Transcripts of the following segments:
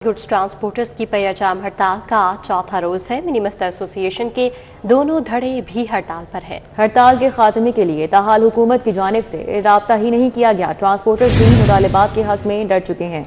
Goods transporters की पहिया जाम हड़ताल का चौथा रोज है। मिनी मस्जिद एसोसिएशन के दोनों धड़े भी हड़ताल पर हैं। हड़ताल के खात्मे के लिए ताहाल हुकूमत की जानिब से राब्ता ही नहीं किया गया। ट्रांसपोर्टर्स भी मुतालिबात के हक में डट चुके हैं।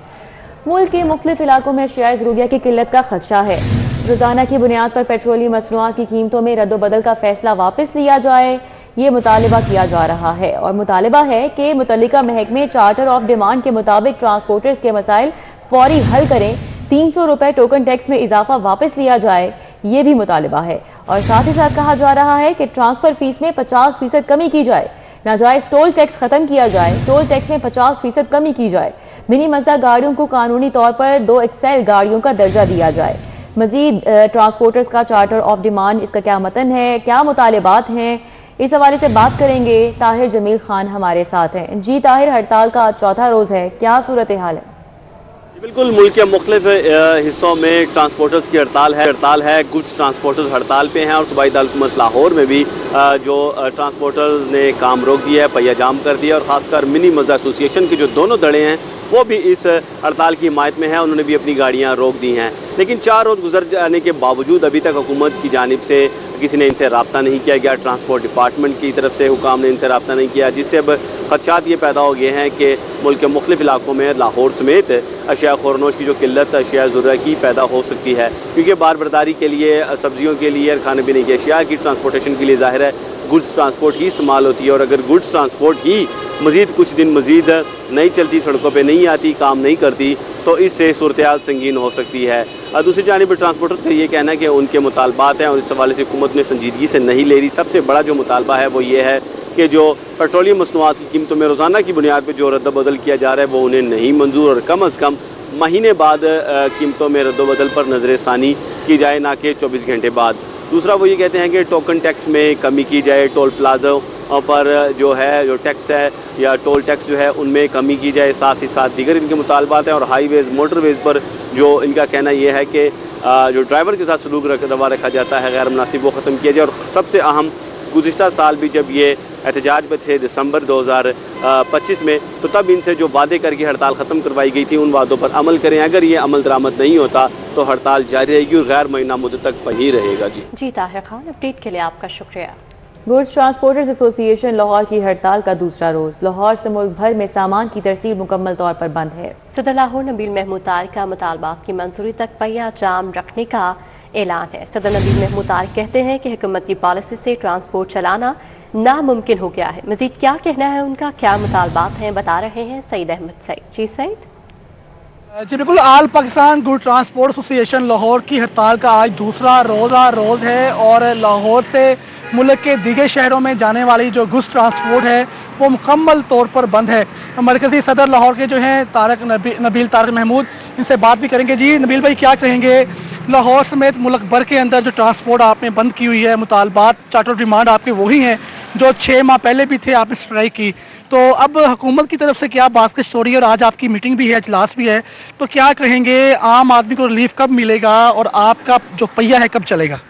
मुल्क के मुख्तलिफ इलाकों में अशियाए ज़रूरिया की किल्लत का खदशा है। रोजाना की बुनियाद पर पेट्रोलियम मसनूआत की कीमतों में रद्दोबदल का फैसला वापस लिया जाए, ये मुतालबा किया जा रहा है और मुतालबा है कि मुतल्लिका महकमे चार्टर ऑफ डिमांड के मुताबिक ट्रांसपोर्टर्स के मसाइल फौरी हल करें। 300 रुपए टोकन टैक्स में इजाफा वापस लिया जाए, ये भी मुतालबा है। और साथ ही साथ कहा जा रहा है कि ट्रांसफर फीस में 50% कमी की जाए, नाजायज टोल टैक्स खत्म किया जाए, टोल टैक्स में 50% कमी की जाए, मिनी मस्जिद गाड़ियों को कानूनी तौर पर 2 एक्सेल गाड़ियों का दर्जा दिया जाए। मजीद ट्रांसपोर्टर्स का चार्टर ऑफ डिमांड, इसका क्या मतन है, क्या मुतालिबात हैं, इस हवाले से बात करेंगे। ताहिर जमील खान हमारे साथ हैं। जी ताहिर, हड़ताल का चौथा रोज है, क्या सूरत हाल है? बिल्कुल, मुल्क के मुख्तलिफ हिस्सों में ट्रांसपोर्टर्स की हड़ताल है। गुड्स ट्रांसपोर्टर्स हड़ताल पे हैं और सूबाई दारकूमत लाहौर में भी जो ट्रांसपोर्टर्स ने काम रोक दिया है, पहिया जाम कर दिया। और ख़ासकर मिनी मस्जिद एसोसिएशन के जो दोनों धड़े हैं वो भी इस हड़ताल की हिमायत में हैं। उन्होंने भी अपनी गाड़ियाँ रोक दी हैं। लेकिन 4 रोज़ गुजर जाने के बावजूद अभी तक हुकूमत की जानिब से किसी ने इनसे रब्ता नहीं किया गया। ट्रांसपोर्ट डिपार्टमेंट की तरफ से हुकाम ने इनसे रब्ता नहीं किया, जिससे अब खदशात ये पैदा हो गए हैं कि मुल्क के मुख्तलिफ इलाकों में लाहौर समेत अशिया खुरनोश की जो किल्लत अशिया ज़रूरत की पैदा हो सकती है। क्योंकि बार बर्दारी के लिए, सब्जियों के लिए, खाने पीने की अशिया की ट्रांसपोर्टेशन के लिए ज़ाहिर है गुड्स ट्रांसपोर्ट ही इस्तेमाल होती है। और अगर गुड्स ट्रांसपोर्ट ही मज़ीद कुछ दिन मज़ीद नहीं चलती, सड़कों पर नहीं आती, काम नहीं करती, तो इससे सूरत-ए-हाल संगीन हो सकती है। दूसरी जानिब ट्रांसपोर्टर्स का ये कहना है कि उनके मुतालबात हैं और इस हवाले से हुकूमत ने संजीदगी से नहीं ले रही। सबसे बड़ा जो मुतालबा है वो ये है कि जो पेट्रोलियम मसनूआत की कीमतों में रोज़ाना की बुनियाद पर जो रद्द-बदल किया जा रहा है वो उन्हें नहीं मंजूर, और कम अज़ कम महीने बाद कीमतों में रद्द-बदल पर नज़र-ए-सानी की जाए, ना कि 24 घंटे बाद। दूसरा वो ये कहते हैं कि टोकन टैक्स में कमी की जाए, टोल प्लाज़ों पर जो टैक्स है या टोल टैक्स जो है उनमें कमी की जाए। साथ ही साथ दीगर इनके मुतालबात हैं। और हाईवेज़, मोटरवेज़ पर जो इनका कहना यह है कि जो ड्राइवर के साथ सलूक रवा रखा जाता है गैर मुनासिब, वो ख़त्म किया जाए। और सबसे अहम, गुज़िश्ता साल भी जब ये एहतजाज पे थे दिसंबर 2025 में, तो तब इनसे जो वादे करके हड़ताल ख़त्म करवाई गई थी उन वादों पर अमल करें। अगर ये अमल दरामद नहीं होता तो हड़ताल जारी रहेगी और गैर महीना मुद्दत तक बनी रहेगा। जी ताहिर खान, अपडेट के लिए आपका शुक्रिया। गुड्स ट्रांसपोर्टर्स एसोसिएशन लाहौर की हड़ताल का दूसरा रोज। लाहौर से मुल्क भर में सामान की तरसील मुकम्मल तौर पर बंद है। सदर लाहौर नबील महमूद तारिक का मुतालबात की मंजूरी तक पहिया जाम रखने का ऐलान है। सदर नबील महमूद तारिक कहते हैं कि हुकूमत की पॉलिसी से ट्रांसपोर्ट चलाना नामुमकिन हो गया है। मजीद क्या कहना है उनका, क्या मुतालबात हैं, बता रहे हैं सईद अहमद सईद। जी सईद। जी बिल्कुल, all Pakistan goods transport association Lahore की हड़ताल का आज दूसरा रोज़ है और लाहौर से मुल्क के दीगर शहरों में जाने वाली जो गुड्स ट्रांसपोर्ट है वो मुकम्मल तौर पर बंद है। मरकज़ी सदर लाहौर के जो हैं नबील तारिक महमूद, इनसे बात भी करेंगे। जी नबील भाई, क्या कहेंगे, लाहौर समेत मुल्क भर के अंदर जो ट्रांसपोर्ट आपने बंद की हुई है, मुतालबात चार्टर डिमांड आपके वही हैं जो 6 माह पहले भी थे, आपने स्ट्राइक की, तो अब हुकूमत की तरफ से क्या बातचीत हो रही है? और आज आपकी मीटिंग भी है, इजलास भी है, तो क्या कहेंगे, आम आदमी को रिलीफ कब मिलेगा और आपका जो पहिया है कब चलेगा?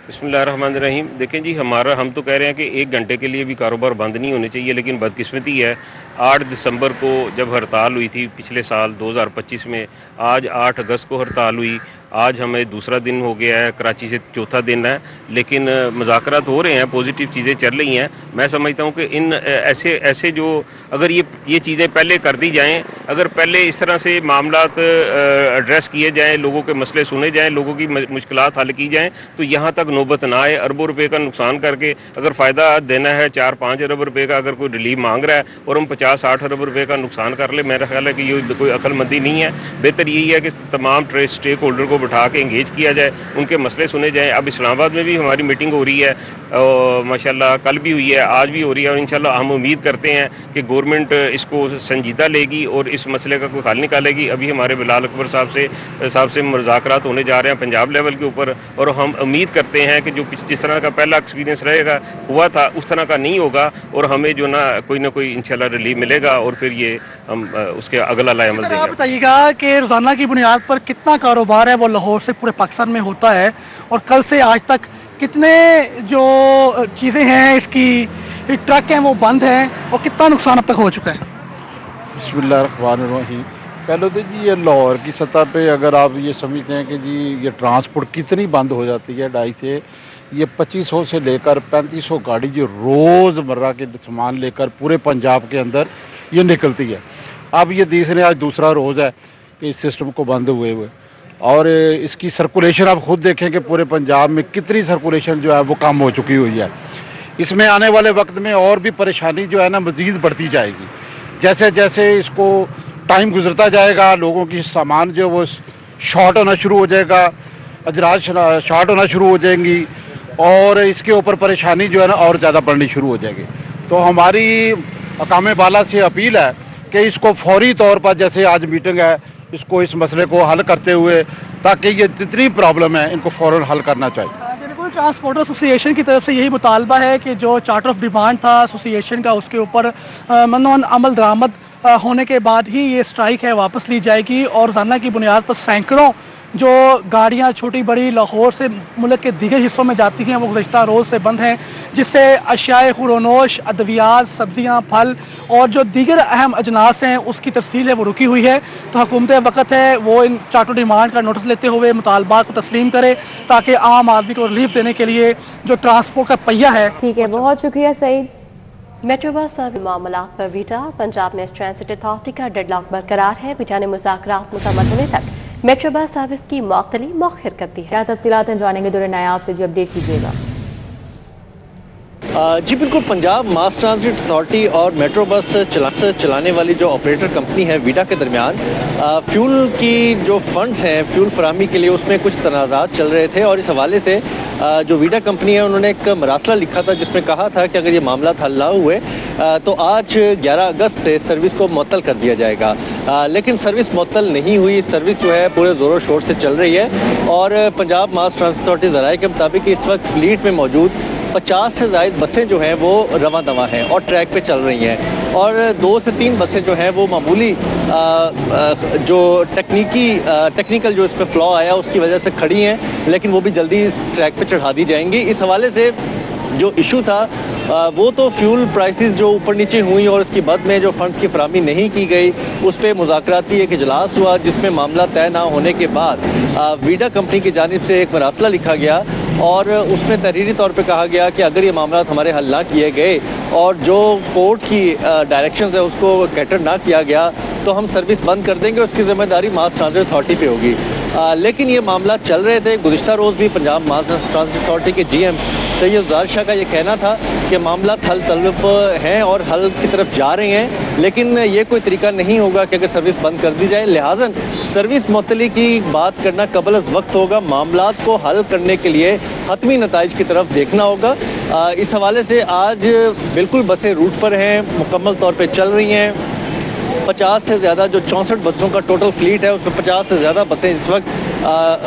बिस्मिल्लाहिर्रहमानिर्रहीम। देखें जी, हम तो कह रहे हैं कि 1 घंटे के लिए भी कारोबार बंद नहीं होने चाहिए, लेकिन बदकिस्मती है 8 दिसंबर को जब हड़ताल हुई थी पिछले साल 2025 में, आज 8 अगस्त को हड़ताल हुई, आज हमें दूसरा दिन हो गया है, कराची से चौथा दिन है, लेकिन मुज़ाकरात हो रहे हैं, पॉजिटिव चीज़ें चल रही हैं। मैं समझता हूँ कि इन ऐसे जो अगर ये चीज़ें पहले कर दी जाएं, अगर पहले इस तरह से मामलात एड्रेस किए जाएं, लोगों के मसले सुने जाएं, लोगों की मुश्किलात हल की जाएं, तो यहाँ तक नौबत ना आए। अरबों रुपए का नुकसान करके अगर फ़ायदा देना है 4-5 अरब रुपये का, अगर कोई रिलीफ मांग रहा है और हम 50-60 अरब रुपये का नुकसान कर ले, मेरा ख्याल है कि ये कोई अक्लमंदी नहीं है। बेहतर यही है कि तमाम स्टेक होल्डर को बिठा के इंगेज किया जाए, उनके मसले सुने जाएं। अब इस्लामाबाद में भी हमारी मीटिंग हो रही है, माशाल्लाह कल भी हुई है, आज भी हो रही है, और इंशाल्लाह हम उम्मीद करते हैं कि गवर्नमेंट इसको संजीदा लेगी और इस मसले का कोई हल निकालेगी। अभी हमारे बिलाल अकबर साहब से मुज़ाकरात होने जा रहे हैं पंजाब लेवल के ऊपर, और हम उम्मीद करते हैं कि जो जिस तरह का पहला एक्सपीरियंस हुआ था उस तरह का नहीं होगा, और हमें जो ना कोई इंशाल्लाह रिलीफ मिलेगा, और फिर ये हम उसके अगला लाएमल देंगे। आप बताइएगा कि रोज़ाना की बुनियाद पर कितना कारोबार है वो लाहौर से पूरे पाकिस्तान में होता है, और कल से आज तक कितने जो चीज़ें हैं इसकी ट्रक हैं वो बंद हैं, और कितना नुकसान अब तक हो चुका है? बिस्मिल्लाहिर्रहमानिर्रहीम। पहले तो जी ये लाहौर की सतह पे अगर आप ये समझते हैं कि जी ये ट्रांसपोर्ट कितनी बंद हो जाती है ढाई से ये 2500 से लेकर 3500 गाड़ी जो रोज़मर्रा के सामान लेकर पूरे पंजाब के अंदर ये निकलती है। अब ये तीसरे आज दूसरा रोज़ है कि इस सिस्टम को बंद हुए और इसकी सर्कुलेशन आप खुद देखें कि पूरे पंजाब में कितनी सर्कुलेशन जो है वो कम हो चुकी हुई है। इसमें आने वाले वक्त में और भी परेशानी जो है ना मज़ीद बढ़ती जाएगी। जैसे जैसे इसको टाइम गुजरता जाएगा लोगों की सामान जो वो शॉर्ट होना शुरू हो जाएगा, अजरात शॉर्ट होना शुरू हो जाएंगी और इसके ऊपर परेशानी जो है ना और ज़्यादा बढ़नी शुरू हो जाएगी। तो हमारी हकाम बाला से अपील है कि इसको फौरी तौर पर, जैसे आज मीटिंग है, इसको इस मसले को हल करते हुए ताकि ये जितनी प्रॉब्लम है इनको फ़ौरन हल करना चाहिए। बिल्कुल, ट्रांसपोर्टर एसोसिएशन की तरफ से यही मुतालबा है कि जो चार्टर ऑफ डिमांड था एसोसिएशन का उसके ऊपर मनोन अमल दरामद होने के बाद ही ये स्ट्राइक है वापस ली जाएगी और रोज़ाना की बुनियाद पर सैकड़ों जो गाड़ियाँ छोटी बड़ी लाहौर से मुल्क के दीगर हिस्सों में जाती हैं वो गुज़श्ता रोज़ से बंद हैं, जिससे अशियाए खुरोनोश, अद्वियात, सब्ज़ियाँ, फल और जो दीगर अहम अजनास हैं उसकी तरसील है वो रुकी हुई है। तो हुकूमत वक्त है वो इन चार्टर डिमांड का नोटिस लेते हुए मुतालबात को तस्लीम करे ताकि आम आदमी को रिलीफ देने के लिए जो ट्रांसपोर्ट का पहिया है। ठीक है, बहुत शुक्रिया सईद। मेट्रो बस मामलात पर वीटा, पंजाब में ट्रांसिट अथॉरिटी का डेडलॉक बरकरार है। वीटा ने मुज़ाकरात मुकम्मल होने तक मेट्रो बस सर्विस की मअतली मौखर कर दी है। क्या तफसीलात हैं जानेंगे दुर्र नायाब से, जी अपडेट कीजिएगा। जी बिल्कुल, पंजाब मास ट्रांजिट अथॉरिटी और मेट्रो बस चलाने वाली जो ऑपरेटर कंपनी है वीटा के दरमियान फ्यूल की जो फंड्स हैं फ्यूल फराहमी के लिए उसमें कुछ तनाज़ात चल रहे थे और इस हवाले से जो वीटा कंपनी है उन्होंने एक मरासला लिखा था जिसमें कहा था कि अगर ये मामला हल ना हुए तो आज 11 अगस्त से सर्विस को मुअत्तल कर दिया जाएगा। लेकिन सर्विस मुअत्तल नहीं हुई, सर्विस जो है पूरे ज़ोरों शोर से चल रही है और पंजाब मास ट्रांजिट अथॉरिटी ज़राए के मुताबिक इस वक्त फ्लीट में मौजूद 50 से ज़ायद बसें जो हैं वो रवां दवा हैं और ट्रैक पे चल रही हैं और 2 से 3 बसें जो हैं वो मामूली जो टेक्निकल जो इस पर फ्लॉ आया उसकी वजह से खड़ी हैं, लेकिन वो भी जल्दी इस ट्रैक पे चढ़ा दी जाएंगी। इस हवाले से जो इशू था वो तो फ्यूल प्राइसेस जो ऊपर नीचे हुई और उसके बाद में जो फंड्स की फराहमी नहीं की गई उस पर मुज़ाकराती एक इजलास हुआ जिसमें मामला तय ना होने के बाद वीडा कंपनी की जानिब से एक मरासला लिखा गया और उसमें तहरीरी तौर पे कहा गया कि अगर ये मामला हमारे हल ना किए गए और जो कोर्ट की डायरेक्शंस है उसको कैटर ना किया गया तो हम सर्विस बंद कर देंगे, उसकी ज़िम्मेदारी मास ट्रांजिट अथॉरिटी पे होगी। लेकिन ये मामला चल रहे थे। गुज़िश्ता रोज़ भी पंजाब मास ट्रांजिट अथॉरिटी के GM सैयद ज़ार शाह का ये कहना था कि मामला हल तलब हैं और हल की तरफ जा रहे हैं, लेकिन ये कोई तरीका नहीं होगा कि अगर सर्विस बंद कर दी जाए, लिहाजन सर्विस मुअत्तली की बात करना कबल अज़ वक्त होगा। मामलात को हल करने के लिए हतमी नताइज की तरफ देखना होगा। इस हवाले से आज बिल्कुल बसें रूट पर हैं, मुकम्मल तौर पर चल रही हैं। 50 से ज़्यादा जो 64 बसों का टोटल फ्लीट है उसमें 50 से ज़्यादा बसें इस वक्त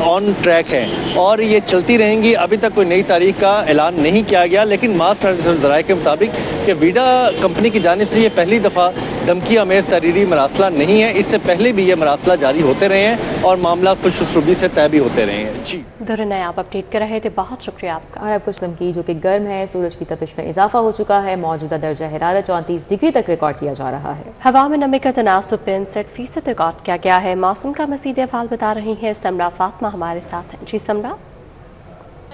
ऑन ट्रैक हैं और ये चलती रहेंगी। अभी तक कोई नई तारीख का ऐलान नहीं किया गया, लेकिन मास ट्रांजिट ज़राए के मुताबिक कि वीडा कंपनी की जानिब से ये पहली दफ़ा धमकी अमेज़ तहरीरी मरासला नहीं है, इससे पहले भी ये मरासला जारी होते रहे हैं और मामला खुशरूबी से तय भी होते रहे हैं। जी दुर्र आप अपडेट कर रहे थे, बहुत शुक्रिया आपका। और अब कुछ नमकी जो कि गर्म है, सूरज की तपिश में इजाफा हो चुका है, मौजूदा दर्जा हरारत 34 डिग्री तक रिकॉर्ड किया जा रहा है। हवा में नमी का तनासुब 65% रिकॉर्ड किया गया है। मौसम का मज़ीद अहवाल बता रही हैं समरा फातिमा हमारे साथ हैं। जी समरा।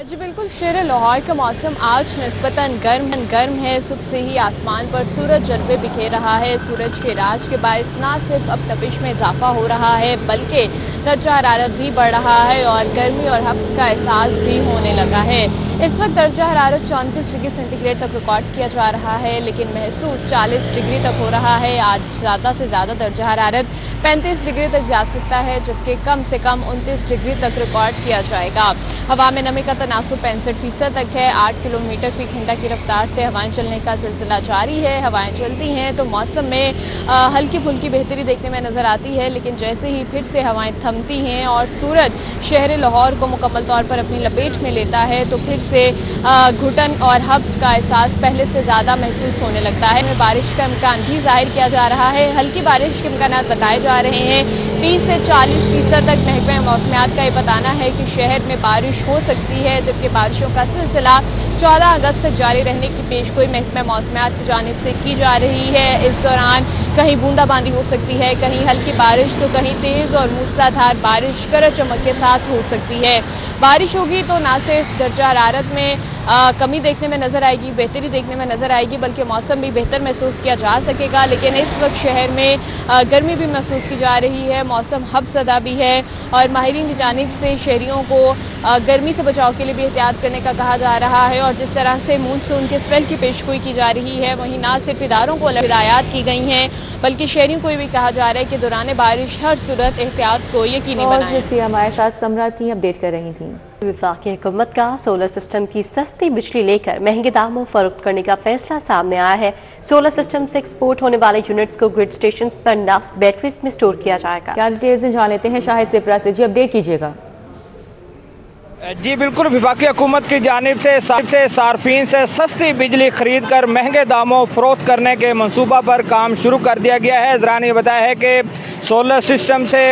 जी बिल्कुल, शेर लाहौर का मौसम आज निस्बतन गर्म है। सुबह से ही आसमान पर सूरज जलवे बिखेर रहा है। सूरज के राज के बायस ना सिर्फ अब तपिश में इजाफा हो रहा है बल्कि दर्जा हरारत भी बढ़ रहा है और गर्मी और हब्स का एहसास भी होने लगा है। इस वक्त दर्जा हरारत 34 डिग्री सेंटीग्रेड तक रिकॉर्ड किया जा रहा है, लेकिन महसूस 40 डिग्री तक हो रहा है। आज ज़्यादा से ज़्यादा दर्जा हरारत 35 डिग्री तक जा सकता है, जबकि कम से कम 29 डिग्री तक रिकॉर्ड किया जाएगा। हवा में नमी का तनासुब 65% तक है। 8 किलोमीटर फी घंटा की रफ्तार से हवाएं चलने का सिलसिला जारी है। हवाएं चलती हैं तो मौसम में हल्की फुल्की बेहतरी देखने में नज़र आती है, लेकिन जैसे ही फिर से हवाएं थमती हैं और सूरज शहर लाहौर को मुकम्मल तौर पर अपनी लपेट में लेता है तो फिर से घुटन और हब्स का एहसास पहले से ज़्यादा महसूस होने लगता है। बारिश का इम्कान भी जाहिर किया जा रहा है। हल्की बारिश के इम्कान बताए जा रहे हैं। 20 से 40% तक महकमे मौसमियात का ये बताना है कि शहर में बारिश हो सकती है, जबकि बारिशों का सिलसिला 14 अगस्त तक जारी रहने की पेशगोई महकमे मौसमियात की जानिब से की जा रही है। इस दौरान कहीं बूंदाबांदी हो सकती है, कहीं हल्की बारिश तो कहीं तेज़ और मूसलाधार बारिश गरज चमक के साथ हो सकती है। बारिश होगी तो ना सिर्फ दर्जा हरारत में कमी देखने में नज़र आएगी, बेहतरी देखने में नज़र आएगी, बल्कि मौसम भी बेहतर महसूस किया जा सकेगा। लेकिन इस वक्त शहर में गर्मी भी महसूस की जा रही है, मौसम हबसदा भी है और माहिरीन की जानिब से शहरियों को गर्मी से बचाव के लिए भी एहतियात करने का कहा जा रहा है। और जिस तरह से मानसून के स्पेल की पेशगोई की जा रही है, वहीं ना सिर्फ इदारों को हिदायत की गई हैं, बल्कि शहरियों को ये भी कहा जा रहा है कि दौरान बारिश हर सूरत एहतियात को यकीनी बनाएं। हमारे साथ समरा थी, अपडेट कर रही थी। वफाकी हुकूमत का सोलर सिस्टम की सस्ती बिजली लेकर महंगे दामों फरोख्त करने का फैसला सामने आया है। सोलर सिस्टम से एक्सपोर्ट होने वाले यूनिट्स को ग्रिड स्टेशन पर नस्ब बैटरीज में स्टोर किया जाएगा। क्या डिटेल्स जान लेते हैं शाहिद सिपरा से। जी अपडेट कीजिएगा। जी बिल्कुल, वफाकी हुकूमत की जानिब से सार्फिन से सस्ती बिजली खरीद कर महंगे दामों फरोख्त करने के मंसूबा पर काम शुरू कर दिया गया है। ज़रा ने बताया है कि सोलर सिस्टम से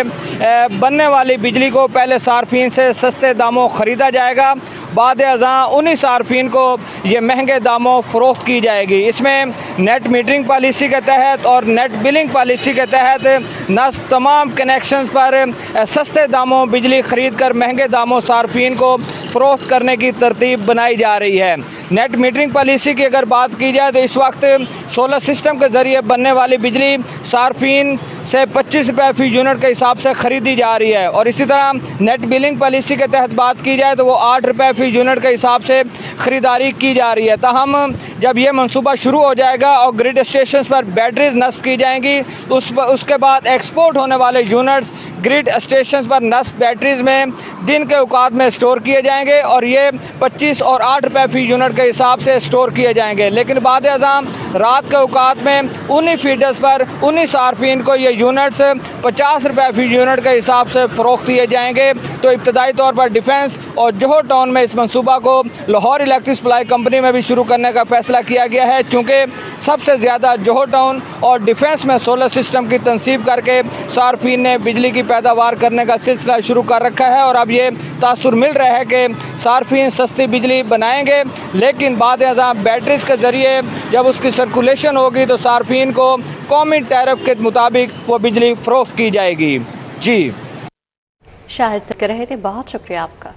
बनने वाली बिजली को पहले सार्फिन से सस्ते दामों ख़रीदा जाएगा, बाद अज़ां उन्हीं सार्फिन को ये महंगे दामों फरोख्त की जाएगी। इसमें नेट मीटरिंग पॉलिसी के तहत और नेट बिलिंग पॉलिसी के तहत नस्ब तमाम कनेक्शन पर सस्ते दामों बिजली खरीद कर महंगे दामों सार्फिन को फरोख्त करने की तरतीब बनाई जा रही है। नेट मीटरिंग पॉलिसी की अगर बात की जाए तो इस वक्त सोलर सिस्टम के ज़रिए बनने वाली बिजली सार्फिन से 25 रुपये फ़ी यूनिट के हिसाब से ख़रीदी जा रही है। और इसी तरह नेट बिलिंग पॉलिसी के तहत बात की जाए तो वो 8 रुपये फ़ी यूनिट के हिसाब से ख़रीदारी की जा रही है। ताहम जब ये मंसूबा शुरू हो जाएगा और ग्रिड स्टेशन पर बैटरीज नस्ब की जाएंगी, उसके बाद एक्सपोर्ट होने वाले यूनिट्स ग्रिड स्टेशन पर नस्ब बैटरीज में दिन के औकात में स्टोर किए जाएंगे और ये 25 और 8 रुपये फ़ी यूनिट के हिसाब से स्टोर किए जाएंगे। लेकिन बाद अज़ाम रात के औकात में उन्हीं फीडर्स पर उन्हीं सार्फिन को ये यूनिट्स 50 रुपये फ़ी यूनिट के हिसाब से फ़रोख्त किए जाएंगे। तो इब्तदाई तौर पर डिफेंस और जोहर टाउन में इस मंसूबा को लाहौर इलेक्ट्रिक सप्लाई कंपनी में भी शुरू करने का फैसला किया गया है, चूँकि सबसे ज़्यादा जोहर टाउन और डिफेंस में सोलर सिस्टम की तनसीब करके सार्फिन ने बिजली की पैदावार करने का सिलसिला शुरू कर रखा है। और अब ये तासुर मिल रहा है कि सार्फिन सस्ती बिजली बनाएंगे, लेकिन बाद अज़ां बैटरीज के ज़रिए जब उसकी सर्कुलेशन होगी तो सार्फिन को कौमी टैरिफ के मुताबिक वो बिजली फरोख्त की जाएगी। जी शाहिद से कर रहे थे, बहुत शुक्रिया आपका।